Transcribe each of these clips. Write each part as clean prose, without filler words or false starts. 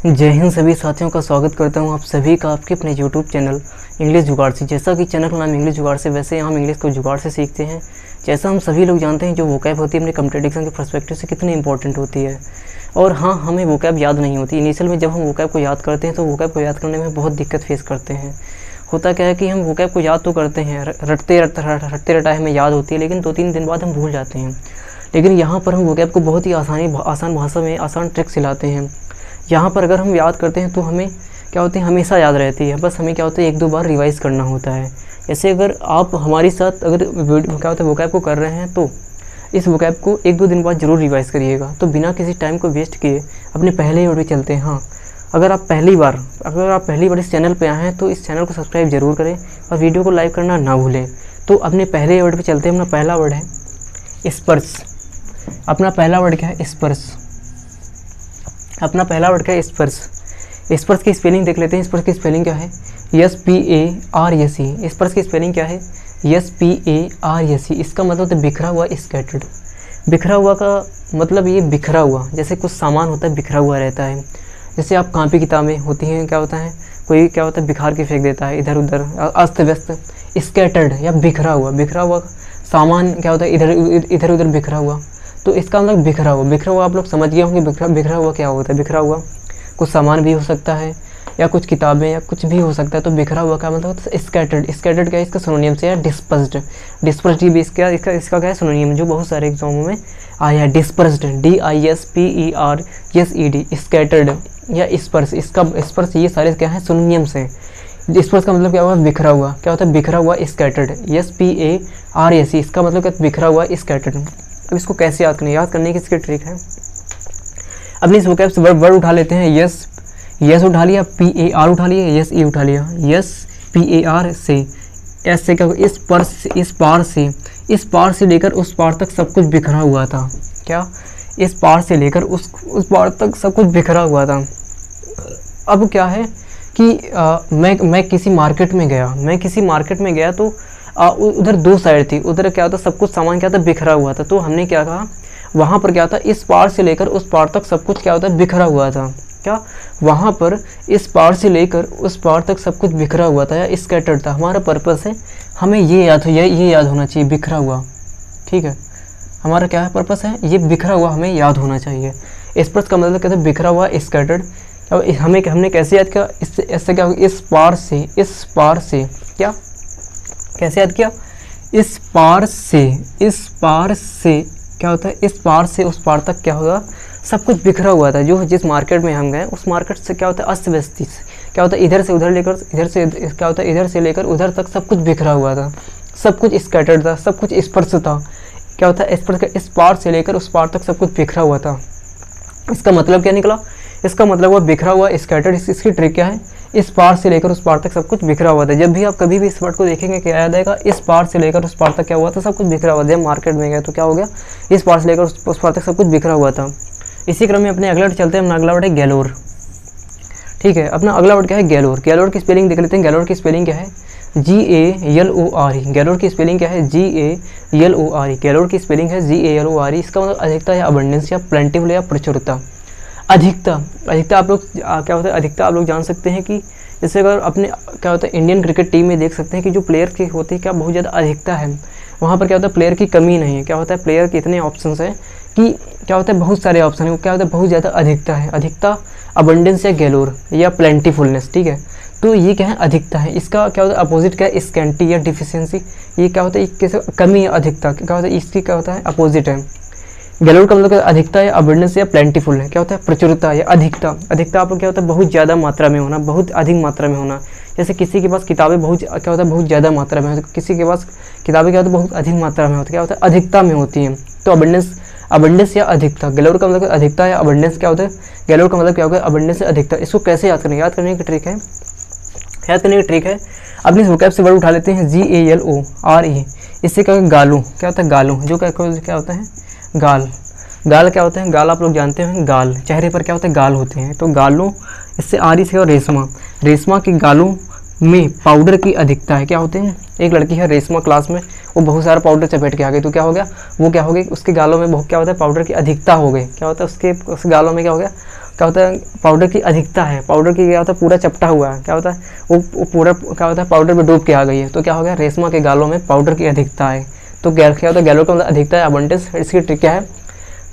जय हिंद सभी साथियों का स्वागत करता हूं आप सभी का आपके अपने यूट्यूब चैनल इंग्लिश जुगाड़ से। जैसा कि चैनल का नाम इंग्लिश जुगाड़ से, वैसे हम इंग्लिश को जुगाड़ से सीखते हैं। जैसा हम सभी लोग जानते हैं, जो वोकैब होती है अपने कॉम्पिटिशन के पर्सपेक्टिव से कितनी इंपॉर्टेंट होती है। और हाँ, हमें वोकैब याद नहीं होती। इनिशियल में जब हम वोकैब को याद करते हैं तो वोकैब को याद करने में बहुत दिक्कत फेस करते हैं। होता क्या है कि हम वोकैब को याद तो करते हैं, रटते रटाए हमें याद होती है, लेकिन 2-3 दिन बाद हम भूल जाते हैं। लेकिन यहाँ पर हम वोकैब को बहुत ही आसान भाषा में आसान ट्रिक सिलाते हैं। यहाँ पर अगर हम याद करते हैं तो हमें क्या होता है, हमेशा याद रहती है। बस हमें क्या होता है, 1-2 बार रिवाइज़ करना होता है। जैसे अगर आप हमारे साथ अगर क्या होता है वोकैब को कर रहे हैं, तो इस वोकैब को 1-2 दिन बाद ज़रूर रिवाइज़ करिएगा। तो बिना किसी टाइम को वेस्ट किए अपने पहले वर्ड पे चलते हैं। हाँ, अगर आप पहली बार इस चैनल पे आए हैं तो इस चैनल को सब्सक्राइब जरूर करें और वीडियो को लाइक करना ना भूलें। तो अपने पहले वर्ड पे चलते हैं। अपना पहला वर्ड है स्पर्श। अपना पहला वर्ड क्या है? स्पर्श। अपना पहला वर्ड क्या है? स्पर्श। स्पर्श की स्पेलिंग देख लेते हैं। स्पर्श की स्पेलिंग क्या है? SPARSE। स्पर्श की स्पेलिंग क्या है? SPARSE। इसका मतलब है बिखरा हुआ, स्कैटर्ड। बिखरा हुआ का मतलब ये बिखरा हुआ, जैसे कुछ सामान होता है बिखरा हुआ रहता है। जैसे आप कापी किताबें होती हैं, क्या होता है, कोई क्या होता है बिखार के फेंक देता है इधर उधर, अस्त व्यस्त। स्कैटर्ड या बिखरा हुआ सामान क्या होता है इधर उधर बिखरा हुआ। तो इसका मतलब बिखरा हुआ आप लोग समझ गए होंगे। बिखरा हुआ क्या होता है? बिखरा हुआ कुछ सामान भी हो सकता है या कुछ किताबें या कुछ भी हो सकता है। तो बिखरा हुआ का मतलब स्कैटर्ड। स्कैटर्ड क्या है? इसका सिनोनियम से है डिस्पर्स्ड। डिस्पर्स्ड भी इसका क्या है? सिनोनियम, जो बहुत सारे एग्जामों में आया है। Dispersed, DISPERSED। स्कैटर्ड या स्पर्श, इसका स्पर्श, ये सारे क्या है? सिनोनियम से। स्पर्श का मतलब क्या हुआ? बिखरा हुआ। क्या होता है? बिखरा हुआ, स्कैटर्ड। SPARSE। इसका मतलब क्या? बिखरा हुआ, स्कैटर्ड। अब इसको कैसे याद करने की इसकी ट्रिक है। अपनी इस वोकैब से वर्ड उठा लेते हैं। यस उठा लिया, PAR उठा लिया, SE उठा लिया। SPAR से, एस से क्या? इस पार से लेकर उस पार तक सब कुछ बिखरा हुआ था। क्या? इस पार से लेकर उस पार तक सब कुछ बिखरा हुआ था। अब क्या है कि मैं किसी मार्केट में गया तो उधर 2 साइड थी। उधर क्या था? सब कुछ सामान क्या था? बिखरा हुआ था। तो हमने क्या कहा, वहाँ पर क्या था? इस पार से लेकर उस पार तक सब कुछ क्या होता है? बिखरा हुआ था। क्या? वहाँ पर इस पार से लेकर उस पार तक सब कुछ बिखरा हुआ था या स्कैटर्ड था। हमारा पर्पस है, हमें ये याद होना चाहिए, बिखरा हुआ। ठीक है, हमारा क्या है पर्पस है? ये बिखरा हुआ हमें याद होना चाहिए। स्पर्श का मतलब कहते हैं बिखरा हुआ, स्कैटर्ड। अब हमने कैसे याद किया? इससे क्या होगा? इस पार से क्या कैसे याद किया? इस पार से क्या होता है? इस पार से उस पार तक क्या होगा? सब कुछ बिखरा हुआ था। जो जिस मार्केट में हम गए, उस मार्केट से क्या होता है? अस्त व्यस्त। क्या होता है? इधर से लेकर उधर तक सब कुछ बिखरा हुआ था, सब कुछ स्कैटर्ड था, सब कुछ स्पर्श था। क्या होता है? स्पर्श का इस पार से लेकर उस पार तक सब कुछ बिखरा हुआ था। इसका मतलब क्या निकला? इसका मतलब हुआ बिखरा हुआ, स्कैटर्ड। इसकी ट्रिक क्या है? इस पार से लेकर उस पार तक सब कुछ बिखरा हुआ था। जब भी आप कभी भी इस वर्ड को देखेंगे, क्या याद आएगा? इस पार से लेकर उस पार तक क्या हुआ था? सब कुछ बिखरा हुआ था। जब मार्केट में गए तो क्या हो गया? इस पार से लेकर उस पार तक सब कुछ बिखरा हुआ था। इसी क्रम में अपने अगला वर्ड चलते हैं। अपना अगला वर्ड है गैलोर। ठीक है, अपना अगला वर्ड क्या है? गैलोर। गैलोर की स्पेलिंग देख लेते हैं। गैलोर की स्पेलिंग क्या है? GALORE। गैलोर की स्पेलिंग क्या है? GALORE। गैलोर की स्पेलिंग है GALORE। इसका मतलब अधिकता या अबंडेंस या प्लेंटिफुल या प्रचुरता। अधिकता आप लोग क्या होता है? अधिकता आप लोग जान सकते हैं कि जैसे अगर अपने क्या होता है इंडियन क्रिकेट टीम में देख सकते हैं कि जो प्लेयर की होती है क्या बहुत ज़्यादा अधिकता है। वहाँ पर क्या होता है? प्लेयर की कमी नहीं है। क्या होता है? प्लेयर के इतने ऑप्शंस हैं कि क्या होता है? बहुत सारे ऑप्शन है। क्या होता है? बहुत ज़्यादा अधिकता है। अधिकता, अबंडेंस या गैलोर या प्लेंटीफुलनेस। ठीक है, तो ये क्या है? अधिकता है। इसका क्या होता है? अपोजिट क्या है? स्कैंटी या डिफिशियंसी। ये क्या होता है? कैसे? कमी या अधिकता। क्या होता है? इसकी क्या होता है? अपोजिट है। गैलोर का मतलब अधिकता है, अबंडेंस या प्लेंटीफुल है। क्या होता है? प्रचुरता या अधिकता। अधिकता आप लोग क्या होता है? बहुत ज़्यादा मात्रा में होना, बहुत अधिक मात्रा में होना। जैसे किसी के पास किताबें बहुत क्या होता है? बहुत ज़्यादा मात्रा में होती है। किसी के पास किताबें क्या होता है? बहुत अधिक मात्रा में होती है। क्या होता है? अधिकता में होती हैं। तो अबंडेंस या अधिकता। गैलोर का मतलब अधिकता या अबंडेंस क्या होता है? गैलोर का मतलब क्या होगा? अबंडेंस या अधिकता। इसको कैसे याद करेंगे? याद करने की ट्रिक है, अपनी वोकैब से वर्ड उठा लेते हैं। GALORE। इससे क्या होगा? गालू। क्या होता है? गालू। जो क्या होता है? गाल क्या होते हैं? गाल आप लोग जानते हैं, गाल चेहरे पर क्या होते हैं? गाल होते हैं। तो गालों, इससे आरी से और रेशमा के गालों में पाउडर की अधिकता है। क्या होते हैं? एक लड़की है रेशमा, क्लास में वो बहुत सारा पाउडर चपेट के आ गई, तो क्या हो गया? वो क्या हो गई? उसके गालों में बहुत क्या होता है? पाउडर की अधिकता हो गई। क्या होता है? उस गालों में क्या हो गया? क्या होता है, पाउडर की अधिकता है, पाउडर की क्या होता है पूरा चपटा हुआ है, क्या होता है वो पूरा क्या होता है पाउडर में डूब के आ गई है, तो क्या हो गया, रेशमा के गालों में पाउडर की अधिकता है। तो क्या होता है, गैलों का मतलब अधिकता है, अबंडेंस। इसकी ट्रिक क्या है,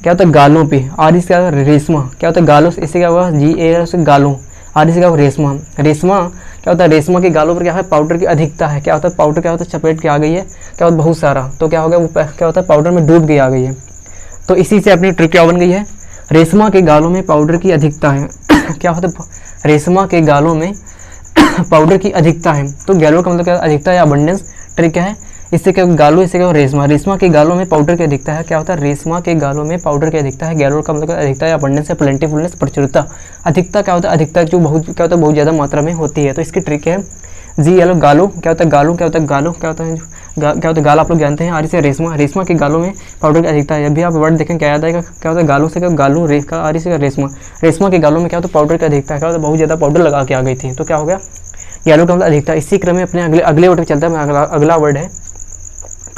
क्या होता है गालों पे, आर इसका रेशमा, क्या होता है गालों से, इससे क्या हुआ GA से गालों, आर इसका रेशमा, रेशमा क्या होता है रेशमा के गालों पर क्या है पाउडर की अधिकता है, क्या होता है पाउडर क्या होता है चपेट के आ गई है, क्या होता है बहुत सारा, तो क्या हो गया वो क्या होता है पाउडर में डूब के आ गई है। तो इसी से अपनी ट्रिक क्या बन गई है, रेशमा के गालों में पाउडर की अधिकता है क्या होता है, रेशमा के गालों में पाउडर की अधिकता है। तो गैलों का मतलब क्या अधिकता है, अबंडेंस। ट्रिक क्या है, इससे क्या गालों, इससे क्या रेशमा, रेशमा के गालों में पाउडर की अधिकता है, क्या होता है रेशमा के गालों में पाउडर की अधिकता है। गैलों का मतलब अधिकता है, अबंडेंस है, प्लेंटीफुलनेस, प्रचुरता। अधिकता क्या होता है, अधिकता जो बहुत क्या होता है बहुत ज़्यादा मात्रा में होती है। तो इसकी ट्रिक है GL गालों, क्या होता है गालों, क्या होता है गालों, क्या होता है क्या होता है गाल आप लोग जानते हैं, आर से रेशमा, रेशमा के गालों में पाउडर की अधिकता है। जब भी आप वर्ड देखें क्या याद आएगा, क्या होता है गालों से क्या गालू रे का, आर से रेशमा, रेशमा के गालों में क्या होता है पाउडर की अधिकता है, क्या होता है बहुत ज़्यादा पाउडर लगा के आ गई थी, तो क्या हो गया गैलों का मतलब अधिकता। इसी क्रम में अपने अगले वर्ड पर चलता है, अगला वर्ड है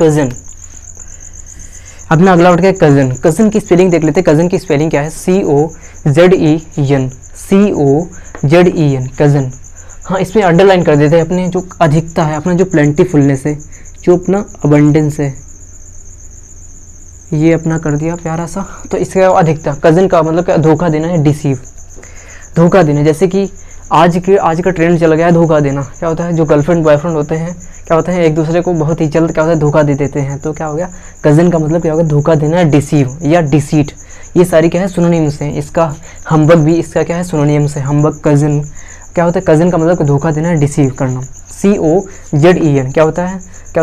कज़न। अपना अगला वर्ड क्या है कज़न। कज़न की स्पेलिंग देख लेते हैं, कज़न की स्पेलिंग क्या है, COZEN, COZEN कज़न। हाँ इसमें अंडरलाइन कर देते हैं अपने जो अधिकता है, अपना जो प्लेंटीफुलनेस है, जो अपना अबंडेंस है, ये अपना कर दिया प्यारा सा। तो इसका अधिकता, कज़न का मतलब क्या धोखा देना है, डिसीव, धोखा देना। जैसे कि आज का ट्रेंड चल गया है धोखा देना। क्या होता है जो गर्लफ्रेंड बॉयफ्रेंड होते हैं क्या होता है एक दूसरे को बहुत ही जल्द क्या होता है धोखा दे देते हैं। तो क्या हो गया कज़न का मतलब क्या होगा धोखा देना, डिसीव या डिसीट। ये सारी क्या है सिनोनिम्स हैं। इसका हम्बग भी इसका क्या है सिनोनिम्स है, हम्बग कज़न। क्या होता है कज़न का मतलब धोखा देना, डिसीव करना। COZEN क्या होता है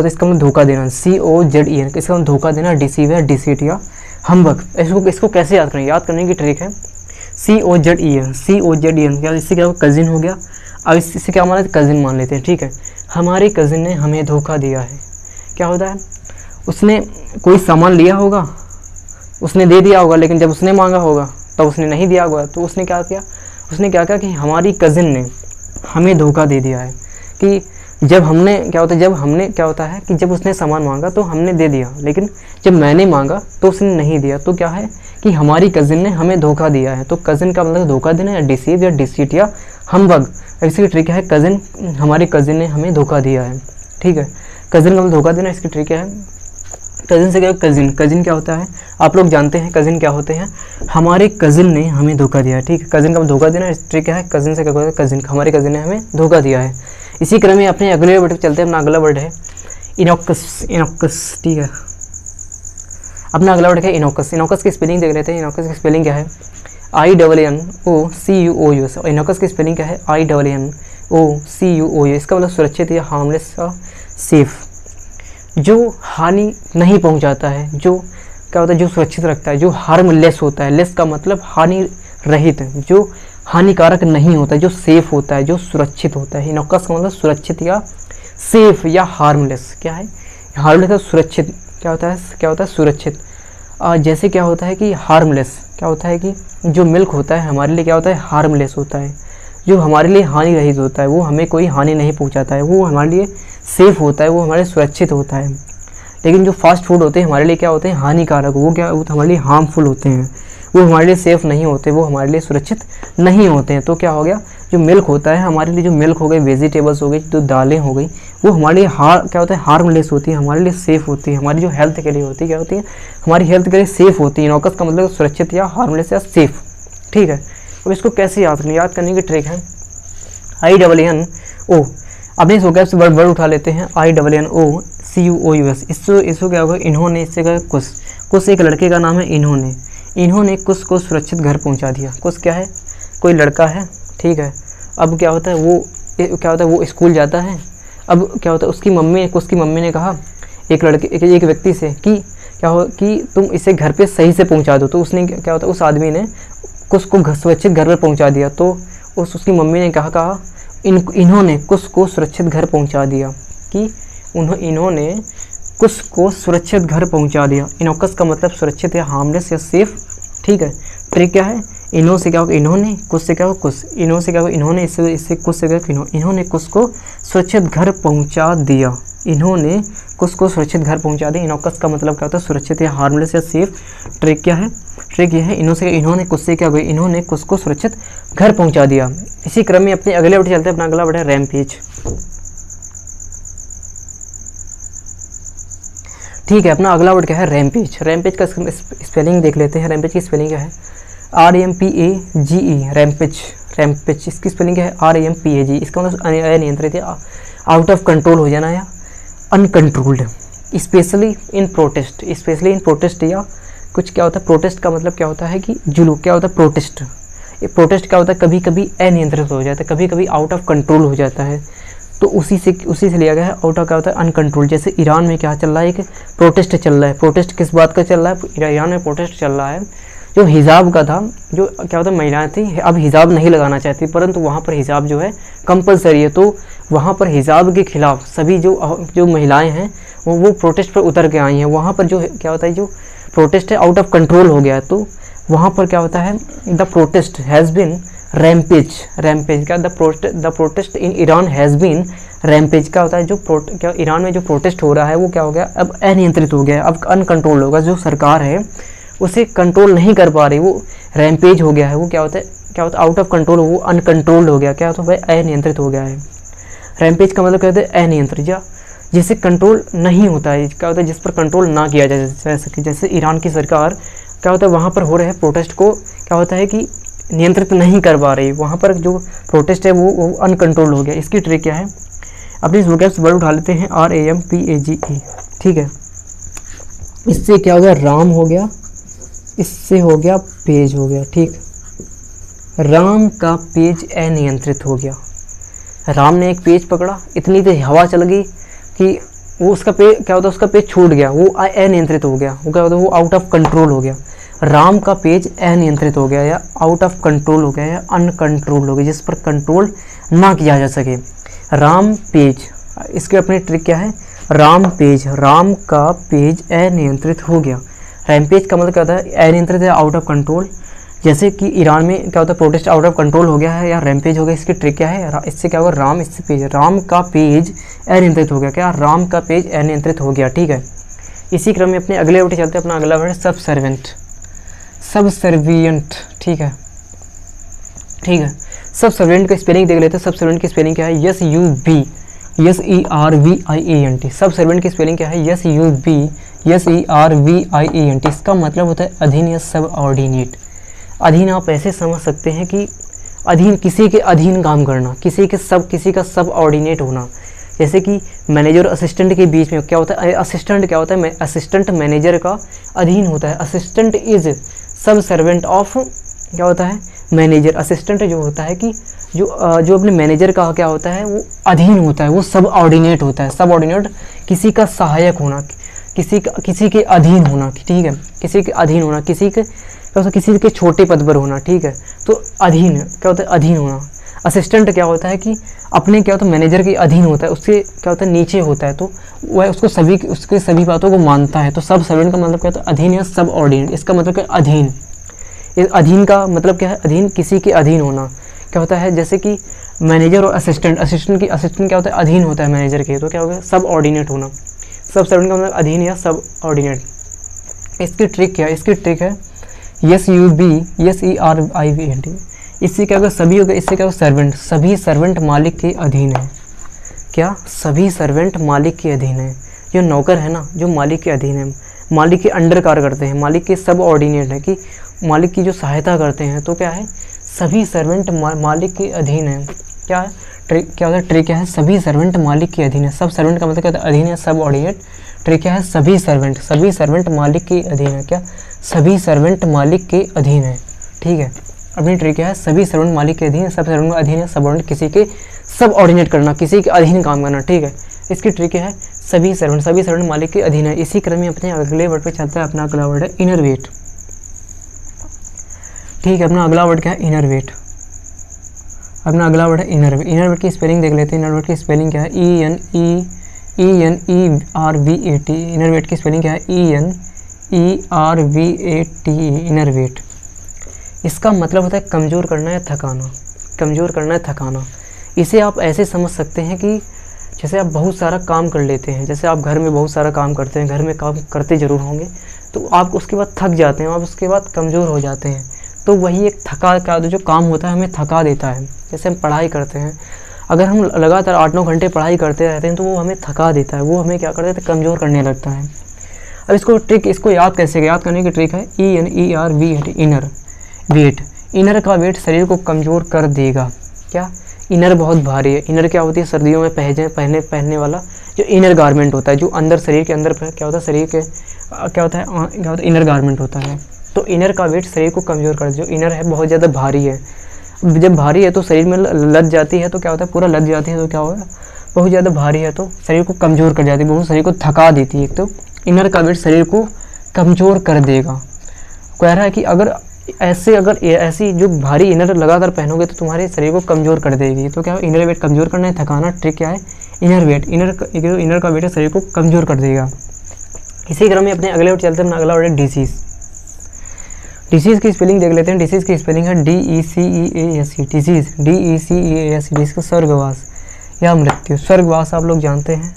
इसका मतलब धोखा देना, COZEN इसका मतलब धोखा देना, डिसीव है, डिसीट या हम्बग। इसको कैसे याद करें, याद करने की ट्रिक है COZEN क्या, इससे क्या होगा कज़िन हो गया। अब इससे क्या माना कज़िन मान लेते हैं, ठीक है। हमारे कज़िन ने हमें धोखा दिया है। क्या होता है उसने कोई सामान लिया होगा, उसने दे दिया होगा, लेकिन जब उसने मांगा होगा तब उसने नहीं दिया होगा। तो उसने क्या किया, उसने क्या किया कि हमारी कज़िन ने हमें धोखा दे दिया है कि जब हमने क्या होता है कि जब उसने सामान मांगा तो हमने दे दिया, लेकिन जब मैंने मांगा तो उसने नहीं दिया। तो क्या है कि हमारी कज़िन ने हमें धोखा दिया है। तो कज़िन का मतलब धोखा देना या डिसीव या डिसीट या हम्बग। इसकी ट्रिक है कज़िन, हमारी कज़िन ने हमें धोखा दिया है, ठीक है। कज़िन का मतलब धोखा देना, इसकी ट्रिक है कज़िन से क्या कज़िन। कज़िन क्या होता है आप लोग जानते हैं कज़िन क्या होते हैं, हमारे कज़िन ने हमें धोखा दिया है, ठीक है। कज़िन का धोखा देना, इस ट्रिक है कज़िन से क्या होता है कज़िन, हमारे कज़िन ने हमें धोखा दिया है। इसी क्रम में अपने अगले वर्ड पर चलते हैं। अपना अगला वर्ड है इनोकस, ठीक है। अपना अगला वर्ड है इनोकस। इनोकस की स्पेलिंग देख लेते हैं। इनोकस की स्पेलिंग क्या है, INNOCUOUS। इनोकस की स्पेलिंग क्या है, INNOCUOUS। इसका मतलब सुरक्षित या हार्मलेस या सेफ, जो हानि नहीं पहुंचाता है, जो क्या होता है जो सुरक्षित रखता है, जो हार्मलेस होता है। लेस का मतलब हानि रहित, जो हानिकारक नहीं होता है, जो सेफ होता है, जो सुरक्षित होता है। इनोकस का मतलब सुरक्षित या सेफ या हार्मलेस। क्या है हार्मलेस का सुरक्षित, क्या होता है सुरक्षित। जैसे क्या होता है कि हार्मलेस, क्या होता है कि जो मिल्क होता है हमारे लिए क्या होता है हार्मलेस होता है, जो हमारे लिए हानि रहित होता है, वो हमें कोई हानि नहीं पहुंचाता है, वो हमारे लिए सेफ होता है, वो हमारे सुरक्षित होता है। लेकिन जो फास्ट फूड होते हैं हमारे लिए क्या होते हैं हानिकारक, वो हमारे लिए हार्मफुल होते हैं, वो हमारे लिए सेफ़ नहीं होते, वो हमारे लिए सुरक्षित नहीं होते हैं। तो क्या हो गया जो मिल्क होता है हमारे लिए, जो मिल्क हो गई, वेजिटेबल्स हो गई, जो दालें हो गई, वो हमारे लिए क्या होता है हार्मलेस होती है, हमारे लिए सेफ़ होती है, हमारी जो हेल्थ के लिए होती है क्या होती है हमारी हेल्थ के लिए सेफ़ होती है। इनोकस का मतलब सुरक्षित या हार्मलेस या सेफ़, ठीक है। अब इसको कैसे याद करने की ट्रिक है INNO। अपने इस वोकैब से वर्ड उठा लेते हैं INNOCUOUS। इसको क्या होगा इन्होंने, इससे क्या कुछ एक लड़के का नाम है इन्होंने कुछ को सुरक्षित घर पहुंचा दिया। कुछ क्या है कोई लड़का है, ठीक है। अब क्या होता है वो स्कूल जाता है। अब क्या होता है उसकी मम्मी ने कहा एक व्यक्ति से कि तुम इसे घर पे सही से पहुंचा दो। तो उसने क्या होता है उस आदमी ने कुछ को सुरक्षित घर पर पहुंचा दिया। तो उसकी मम्मी ने कहा इन्होंने कुछ को सुरक्षित घर पहुंचा दिया, कि इन्होंने कुछ को सुरक्षित घर पहुंचा दिया। इनोकस का मतलब सुरक्षित या हार्मलेस या सेफ, ठीक है। ट्रिक क्या है इनो से क्या होगा इन्होंने, कुछ से क्या होगा कुछ, इनो से क्या होगा इन्होंने, इससे कुछ से क्या होगा इन्होंने कुछ को सुरक्षित घर पहुंचा दिया। इन्होंने कुछ को सुरक्षित घर पहुंचा दिया। इनोकस का मतलब क्या होता है, सुरक्षित या हार्मलेस या सेफ। ट्रिक क्या है, ट्रिक ये है इन्होंने कुछ से क्या हुआ, इन्होंने कुछ को सुरक्षित घर पहुंचा दिया। इसी क्रम में अपने अगले वर्ड चलते हैं, अपना अगला वर्ड है रैम्पेज। ठीक है, अपना अगला वर्ड क्या है, रैम्पेज। रैम्पेज का स्पेलिंग देख लेते हैं। रैम्पेज की स्पेलिंग क्या है, RAMPAGE, रैम्पेज। रैम्पेज इसकी स्पेलिंग क्या है, RAMPAGE। इसका मतलब अनियंत्रित या आउट ऑफ कंट्रोल हो जाना या uncontrolled. Specially in protest, specially in protest या कुछ क्या होता है, प्रोटेस्ट का मतलब क्या होता है कि जुलूस, क्या होता है प्रोटेस्ट। ये प्रोटेस्ट क्या होता है, कभी कभी अनियंत्रित हो जाता है, कभी कभी आउट ऑफ कंट्रोल हो जाता है। तो उसी से लिया गया है। आउट ऑफ क्या होता है, अनकंट्रोल। जैसे ईरान में क्या चल रहा है, एक प्रोटेस्ट चल रहा है। प्रोटेस्ट किस बात का चल रहा है, ईरान में प्रोटेस्ट चल रहा है जो हिजाब का था। जो क्या होता है, महिलाएं थी अब हिजाब नहीं लगाना चाहती, परंतु वहाँ पर हिजाब जो है कंपलसरी है। तो वहाँ पर हिजाब के खिलाफ सभी जो महिलाएं हैं वो प्रोटेस्ट पर उतर के आई हैं। वहाँ पर जो क्या होता है, जो प्रोटेस्ट है आउट ऑफ कंट्रोल हो गया। तो वहाँ पर क्या होता है, the protest has been rampage. Rampage का the protest in Iran has been rampage का होता है, जो क्या ईरान में जो प्रोटेस्ट हो रहा है वो क्या हो गया, अब अनियंत्रित हो गया, अब अनकंट्रोल होगा। जो सरकार है उसे कंट्रोल नहीं कर पा रही, वो रैम्पेज हो गया है। वो क्या होता है आउट ऑफ कंट्रोल, वो अनकंट्रोल्ड हो गया। क्या होता है भाई, अनियंत्रित हो गया है। रैम्पेज का मतलब क्या होता है, अनियंत्रित या जिसे कंट्रोल नहीं होता है, क्या होता है जिस पर कंट्रोल ना किया जा सके। जैसे ईरान की सरकार क्या होता है वहाँ पर हो रहे प्रोटेस्ट को क्या होता है कि नियंत्रित नहीं कर पा रही, वहाँ पर जो प्रोटेस्ट है वो अनकंट्रोल हो गया। इसकी ट्रिक क्या है, अपनी इस वोकैब्स वर्ड उठा लेते हैं, RAMPAGE। ठीक है, इससे क्या हो गया, राम हो गया, इससे हो गया पेज हो गया। ठीक, राम का पेज अनियंत्रित हो गया। राम ने एक पेज पकड़ा, इतनी तेज हवा चल गई कि वो उसका पेज क्या होता है, उसका पेज छूट गया, वो अनियंत्रित हो गया। वो क्या होता है, वो आउट ऑफ कंट्रोल हो गया। राम का पेज अनियंत्रित हो गया या आउट ऑफ कंट्रोल हो गया या अनकंट्रोल हो गया, जिस पर कंट्रोल ना किया जा सके। राम पेज, इसकी अपनी ट्रिक क्या है, राम पेज, राम का पेज अनियंत्रित हो गया। रैम्पेज का मतलब क्या होता है, अनियंत्रित है, आउट ऑफ कंट्रोल। जैसे कि ईरान में क्या होता है, प्रोटेस्ट आउट ऑफ कंट्रोल हो गया है या रैम्पेज हो गया। इसकी ट्रिक क्या है, इससे क्या होगा, राम, इससे पेज, राम का पेज अनियंत्रित हो गया। क्या, राम का पेज अनियंत्रित हो गया। ठीक है, इसी क्रम में अपने अगले वर्ड चलते हैं। अपना अगला वर्ड सब सर्वेंट, सब सर्वियंट। ठीक है, ठीक है, सब सर्वेंट का स्पेलिंग देख लेते हैं। सब सर्वेंट की स्पेलिंग क्या है, SUB सब सर्वेंट की स्पेलिंग क्या है, SUB इसका मतलब होता है अधीन या सब ऑर्डिनेट। अधीन आप ऐसे समझ सकते हैं कि अधीन, किसी के अधीन काम करना, किसी का सब ऑर्डिनेट होना। जैसे कि मैनेजर और असिस्टेंट के बीच में क्या होता है, असिस्टेंट क्या होता है, असिस्टेंट मैनेजर का अधीन होता है। असिस्टेंट इज सब सर्वेंट ऑफ क्या होता है, मैनेजर। असिस्टेंट जो होता है कि जो अपने मैनेजर का क्या होता है, वो अधीन होता है, वो सब ऑर्डिनेट होता है। सब ऑर्डिनेट किसी का सहायक होना, किसी के अधीन होना। ठीक है, किसी के अधीन होना, किसी के छोटे पद पर होना। ठीक है, तो अधीन क्या होता है, अधीन होना। असिस्टेंट क्या होता है कि अपने क्या होता है, मैनेजर के अधीन होता है, उससे क्या होता है, नीचे होता है, तो वह उसके सभी बातों को मानता है। तो सब सर्वेंट का मतलब क्या होता है, अधीन या सब ऑर्डिनेट। इसका मतलब क्या है, अधीन। इस अधीन का मतलब क्या है, अधीन, किसी के अधीन होना। क्या होता है, जैसे कि मैनेजर और असिस्टेंट क्या होता है, अधीन होता है मैनेजर के, तो क्या हो गया, सब ऑर्डिनेट होना। सब सर्वेंट का मतलब अधीन या सब ऑर्डिनेट। इसकी ट्रिक क्या है, इसकी ट्रिक है SUBSERVENT। इससे क्या होगा, सभी होगा, इससे क्या होगा, सर्वेंट। सभी सर्वेंट मालिक के अधीन है। क्या, सभी सर्वेंट मालिक के अधीन है। जो नौकर है ना, जो मालिक के अधीन है, मालिक के अंडर कार्य करते हैं, मालिक के सब ऑर्डिनेट है, कि मालिक की जो सहायता करते हैं। तो क्या है, सभी सर्वेंट मालिक के अधीन है। क्या है ट्रिक, क्या होता है, ट्रिक क्या है, सभी सर्वेंट मालिक के अधीन है। सब सर्वेंट का मतलब क्या होता है, अधीन है, सब ऑर्डिनेट। ट्रिक क्या है, सभी सर्वेंट मालिक के अधीन है। क्या, सभी सर्वेंट मालिक के अधीन है। ठीक है, अपनी ट्रिक क्या है, सभी सर्वेंट मालिक के अधीन है, सब सर्वेंट का अधीन है, सब ऑर्डिनेट, किसी के सब ऑर्डिनेट करना, किसी के अधीन काम करना। ठीक है, इसकी ट्रिक क्या है, सभी सर्वेंट मालिक के अधीन है। इसी क्रम में अपने अगले वर्ड पे चलता है। अपना अगला वर्ड है इनरवेट। ठीक है, अपना अगला वर्ड क्या है, इनरवेट। अपना अगला वर्ड है इनरवेट। इनरवेट की स्पेलिंग देख लेते हैं। इनरवेट की स्पेलिंग क्या है, ENERVAT। इनरवेट की स्पेलिंग क्या है, ENERVAT, इनरवेट। इसका मतलब होता है कमज़ोर करना या थकाना, कमज़ोर करना या थकाना। इसे आप ऐसे समझ सकते हैं कि जैसे आप बहुत सारा काम कर लेते हैं, जैसे आप घर में बहुत सारा काम करते हैं, घर में काम करते ज़रूर होंगे, तो आप उसके बाद थक जाते हैं, आप उसके बाद कमज़ोर हो जाते हैं। तो वही एक थका का जो काम होता है हमें थका देता है। जैसे हम पढ़ाई करते हैं, अगर हम लगातार 8-9 घंटे पढ़ाई करते रहते हैं तो वो हमें थका देता है, वो हमें क्या कर देता है, कमज़ोर करने लगता है। अब इसको याद कैसे, याद करने की ट्रिक है ENER weight, inner weight. Inner का वेट शरीर को कमज़ोर कर देगा। क्या, इनर बहुत भारी है। इनर क्या होती है, सर्दियों में पहनने वाला जो इनर गारमेंट होता है, जो अंदर शरीर के अंदर क्या होता है, शरीर के क्या होता है इनर गारमेंट होता है। तो इनर का वेट शरीर को कमज़ोर कर, जो इनर है बहुत ज़्यादा भारी है। जब भारी है तो शरीर में लद जाती है, तो क्या होता है, पूरा लद जाती है, तो क्या होगा, बहुत ज़्यादा भारी है तो शरीर को कमज़ोर कर जाती है, बहुत शरीर को थका देती है। तो इनर का वेट शरीर को कमज़ोर कर देगा। कह रहा है कि अगर ऐसी जो भारी इनर लगातार पहनोगे तो तुम्हारे शरीर को कमज़ोर कर देगी। तो क्या है, इनर वेट कमज़ोर करना है, थकाना। ट्रिक क्या है, इनर वेट, इनर का वेट है शरीर को कमज़ोर कर देगा। इसी क्रम में अपने अगले वर्ड चलते हैं। अपना अगला वर्ड है डिसीज़। डिसीज़ की स्पेलिंग देख लेते हैं। डिसीज़ की स्पेलिंग है DECEASE, डिसीज़ DECEASE। इसका स्वर्गवास या मृत्यु। स्वर्गवास आप लोग जानते हैं,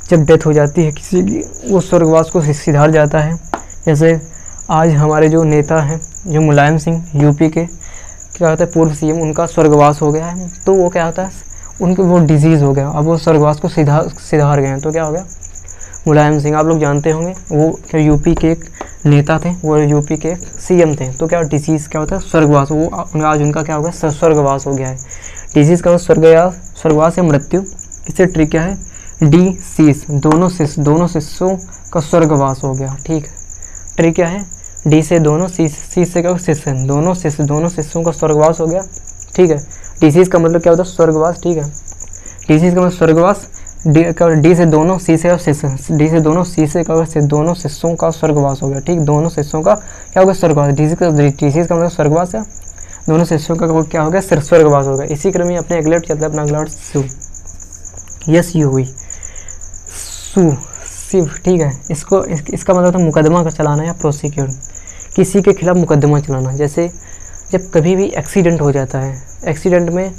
जब डेथ हो जाती है किसी की, वो स्वर्गवास को सिधार जाता है। जैसे आज हमारे जो नेता हैं, जो मुलायम सिंह यूपी के, क्या होता है, पूर्व CM, उनका स्वर्गवास हो गया है। तो वो क्या होता है, उनके वो डिजीज़ हो गया, अब वो स्वर्गवास को सिधार गए हैं। तो क्या हो गया, मुलायम सिंह, आप लोग जानते होंगे, वो क्या यूपी के एक नेता थे, वो यूपी के CM थे। तो क्या डिसीज़ क्या होता है, स्वर्गवास, वो आज उनका क्या हो गया, स्वर्गवास हो गया है। डिसीज़ का स्वर्गवास या मृत्यु। इससे ट्रिक क्या है, डिसीज़, दोनों शिष्यों का स्वर्गवास हो गया। ठीक है, ट्रिक क्या है, डी से दोनों, सी से क्या, शिष्य, दोनों शिष्यों का स्वर्गवास हो गया। ठीक है, डिसीज़ का मतलब क्या होता है, स्वर्गवास। ठीक है, डिसीज़ का मतलब स्वर्गवास, डी से दोनों, सी से शिष्य, डी से दोनों, सी से क्या, दोनों शिष्यों का स्वर्गवास हो गया। ठीक, दोनों शिष्यों का क्या हो गया, स्वर्गवास। डिसीज़ का मतलब स्वर्गवास है, दोनों शिष्यों का क्या हो गया, स्वर्गवास हो गया। इसी क्रम में अपने अगले चलते हैं। अपना अगला सु, यस यू हुई, सु, शिव। ठीक है, इसका मतलब था मुकदमा का चलाना या प्रोसिक्यूट, किसी के खिलाफ मुकदमा चलाना। जैसे जब कभी भी एक्सीडेंट हो जाता है, एक्सीडेंट में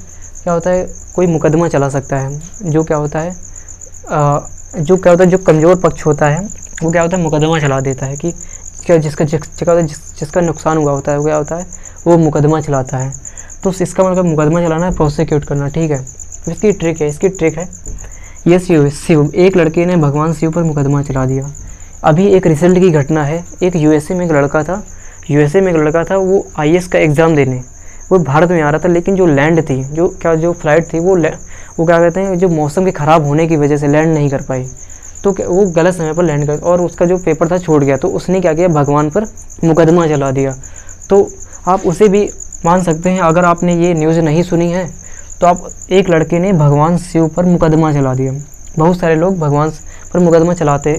क्या होता है, कोई मुकदमा चला सकता है। जो क्या होता है, जो कमज़ोर पक्ष होता है वो क्या होता है, मुकदमा चला देता है कि क्या जिसका नुकसान हुआ होता है वो क्या होता है, वो मुकदमा चलाता है। तो इसका मतलब मुकदमा चलाना है, प्रोसिक्यूट करना। ठीक है, इसकी ट्रिक है यस शिव। एक लड़के ने भगवान शिव पर मुकदमा चला दिया। अभी एक रिसेंट की घटना है, एक यूएसए में एक लड़का था, वो IAS का एग्ज़ाम देने वो भारत में आ रहा था, लेकिन जो लैंड थी, जो फ्लाइट थी, वो क्या कहते हैं, जो मौसम के ख़राब होने की वजह से लैंड नहीं कर पाई। तो वो गलत समय पर लैंड कर, और उसका जो पेपर था छूट गया। तो उसने क्या किया, भगवान पर मुकदमा चला दिया। तो आप उसे भी मान सकते हैं। अगर आपने ये न्यूज़ नहीं सुनी है तो आप, एक लड़के ने भगवान शिव पर मुकदमा चला दिया। बहुत सारे लोग भगवान पर मुकदमा चलाते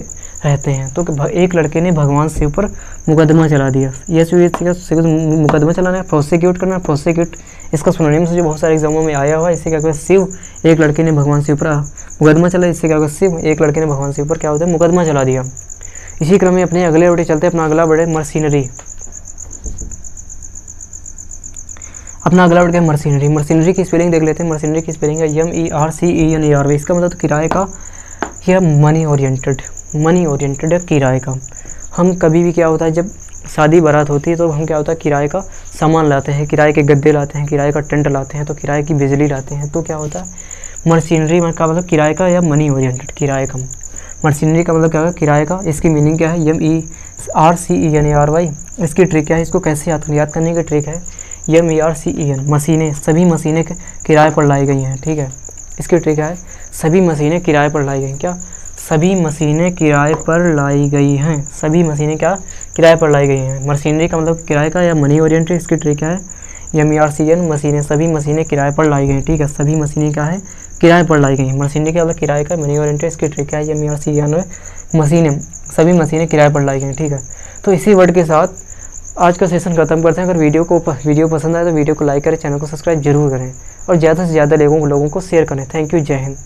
रहते हैं, तो एक लड़के ने भगवान शिव पर मुकदमा चला दिया। ये मुकदमा चलाना है, प्रोसिक्यूट करना है। प्रोसिक्यूट इसका सिनोनिम से जो बहुत सारे एग्जामों में आया हुआ है। इससे क्या कहते हैं, शिव, एक लड़के ने भगवान शिव पर मुकदमा चला। इससे क्या होगा, शिव, एक लड़के ने भगवान शिव पर क्या होता है, मुकदमा चला दिया। इसी क्रम में अपने अगले वर्ड चलते हैं। अपना अगला वर्ड है मशीनरी। अपना अगला वर्ड है मशीनरी। मशीनरी की स्पेलिंग देख लेते हैं। मशीनरी की स्पेलिंग है MERCENER। इसका मतलब किराए का या मनी ओरिएंटेड या किराए का। हम कभी भी क्या होता है, जब शादी बारात होती है तो हम क्या होता है, किराए का सामान लाते हैं, किराए के गद्दे लाते हैं, किराए का टेंट लाते हैं, तो किराए की बिजली लाते हैं। तो क्या होता है, मशीनरी का मतलब किराए का या मनी ओरिएंटेड, किराए का। मशीनरी का मतलब क्या है, किराए का। इसकी मीनिंग क्या है, MERCENERY। इसकी ट्रिक क्या है, इसको कैसे याद करने की ट्रिक है, MERCEN, मशीनें, सभी मशीनें किराए पर लाई गई हैं। ठीक है, इसकी ट्रिक है, सभी मशीनें किराए पर लाई गई। क्या, सभी मशीनें किराए पर लाई गई हैं। सभी मशीनें क्या, किराए पर लाई गई हैं। मशीनरी का मतलब किराए का या मनी ओरिएंटेड। इसकी ट्रिक है MERCEN, मशीनें, सभी मशीनें किराए पर लाई गई। ठीक है, सभी मशीनें क्या है, किराए पर लाई गई हैं। मशीनरी का मतलब किराए का, मनी ओरिएंटेड। इसकी ट्रिक है MERCEN, मशीनें, सभी मशीनें किराए पर लाई गई। ठीक है, तो इसी वर्ड के साथ आज का सेशन खत्म करते हैं। अगर वीडियो पसंद आए तो वीडियो को लाइक करें, चैनल को सब्सक्राइब जरूर करें और ज़्यादा से ज़्यादा लोगों को शेयर करें। थैंक यू, जय हिंद।